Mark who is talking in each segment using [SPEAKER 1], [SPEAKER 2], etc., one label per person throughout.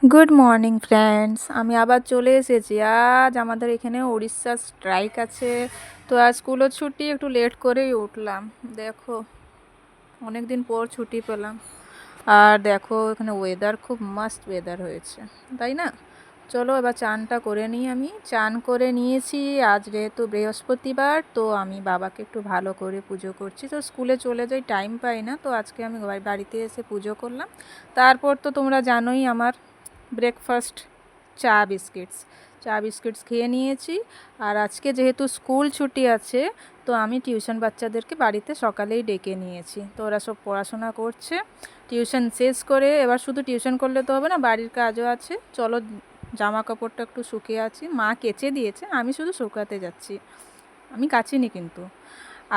[SPEAKER 1] Good morning friends, আমি আবার চলে এসেছি। আজ আমাদের এখানে উড়িষ্যা স্ট্রাইক আছে, তো আজ স্কুলও ছুটি, একটু লেট করেই উঠলাম। দেখো, অনেক দিন পর ছুটি পেলাম। আর দেখো এখানে ওয়েদার খুব মাস্ট ওয়েদার হয়েছে, তাই না? চলো এবার চানটা করে নিই। আমি চান করে নিয়েছি। আজ যেহেতু বৃহস্পতিবার, তো আমি বাবাকে একটু ভালো করে পুজো করছি। তো স্কুলে চলে যাই, টাইম পাই না, তো আজকে আমি বাড়িতে এসে পুজো করলাম। তারপর তো তোমরা জানোই আমার ব্রেকফাস্ট চা বিস্কিটস খেয়ে নিয়েছি। আর আজকে যেহেতু স্কুল ছুটি আছে, তো আমি টিউশন বাচ্চাদেরকে বাড়িতে সকালেই ডেকে নিয়েছি। তো ওরা সব পড়াশোনা করছে। টিউশন শেষ করে এবার শুধু টিউশন করলে তো হবে না, বাড়ির কাজও আছে। চলো, জামা কাপড়টা একটু শুকিয়ে আছি, মা কেচে দিয়েছে, আমি শুধু শুকাতে যাচ্ছি। আমি কাচিনি কিন্তু।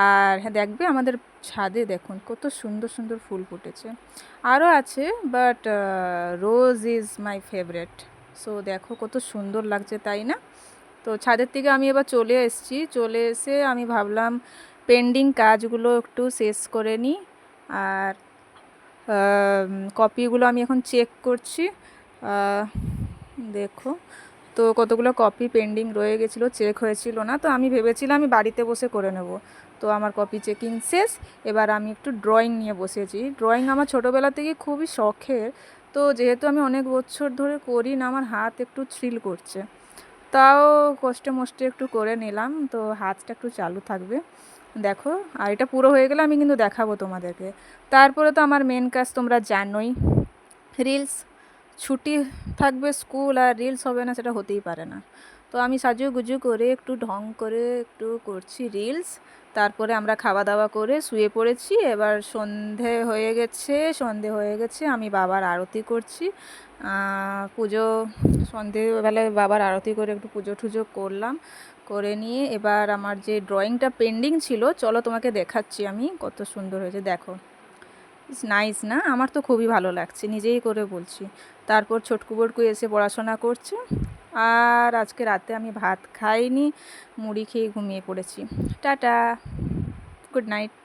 [SPEAKER 1] আর হ্যাঁ, দেখবে আমাদের ছাদে দেখুন কত সুন্দর সুন্দর ফুল ফুটেছে। আরও আছে, but rose is my favourite. So দেখো কত সুন্দর লাগছে, তাই না? তো ছাদের থেকে আমি এবার চলে এসেছি। চলে এসে আমি ভাবলাম পেন্ডিং কাজগুলো একটু শেষ করে নিই। আর কপিগুলো আমি এখন চেক করছি। দেখো, তো কতগুলো কপি পেন্ডিং রয়ে গেছিলো, চেক হয়েছিল না, তো আমি ভেবেছিলাম আমি বাড়িতে বসে করে নেব। তো আমার কপি চেকিং শেষ। এবার আমি একটু ড্রয়িং নিয়ে বসেছি। ড্রয়িং আমার ছোটোবেলা থেকে খুবই শখের। তো যেহেতু আমি অনেক বছর ধরে করি না, আমার হাত একটু থ্রিল করছে। তাও কষ্টে মষ্টে একটু করে নিলাম, তো হাতটা একটু চালু থাকবে। দেখো, আর এটা পুরো হয়ে গেলে আমি কিন্তু দেখাবো তোমাদেরকে। তারপরে তো আমার মেন কাজ তোমরা জানোই, রিলস। ছুটি থাকবে স্কুল আর রিলস হবে না, সেটা হতেই পারে না। তো আমি সাজুগুজু করে একটু ঢং করে একটু করছি রিলস। তারপরে আমরা খাওয়া দাওয়া করে শুয়ে পড়েছি। এবার সন্ধে হয়ে গেছে, আমি বাবার আরতি করছি। পুজো, সন্ধেবেলায় বাবার আরতি করে একটু পুজো টুজো করলাম। করে নিয়ে এবার আমার যে ড্রয়িংটা পেন্ডিং ছিল, চলো তোমাকে দেখাচ্ছি আমি, কত সুন্দর হয়েছে দেখো। ইটস নাইস না? আমার তো খুবই ভালো লাগছে, নিজেই করে বলছি। তারপর ছোটকু বড়কু এসে পড়াশোনা করছে। আর আজকে রাতে আমি ভাত খাইনি, মুড়ি খেয়ে ঘুমিয়ে পড়েছি। Tata, good night.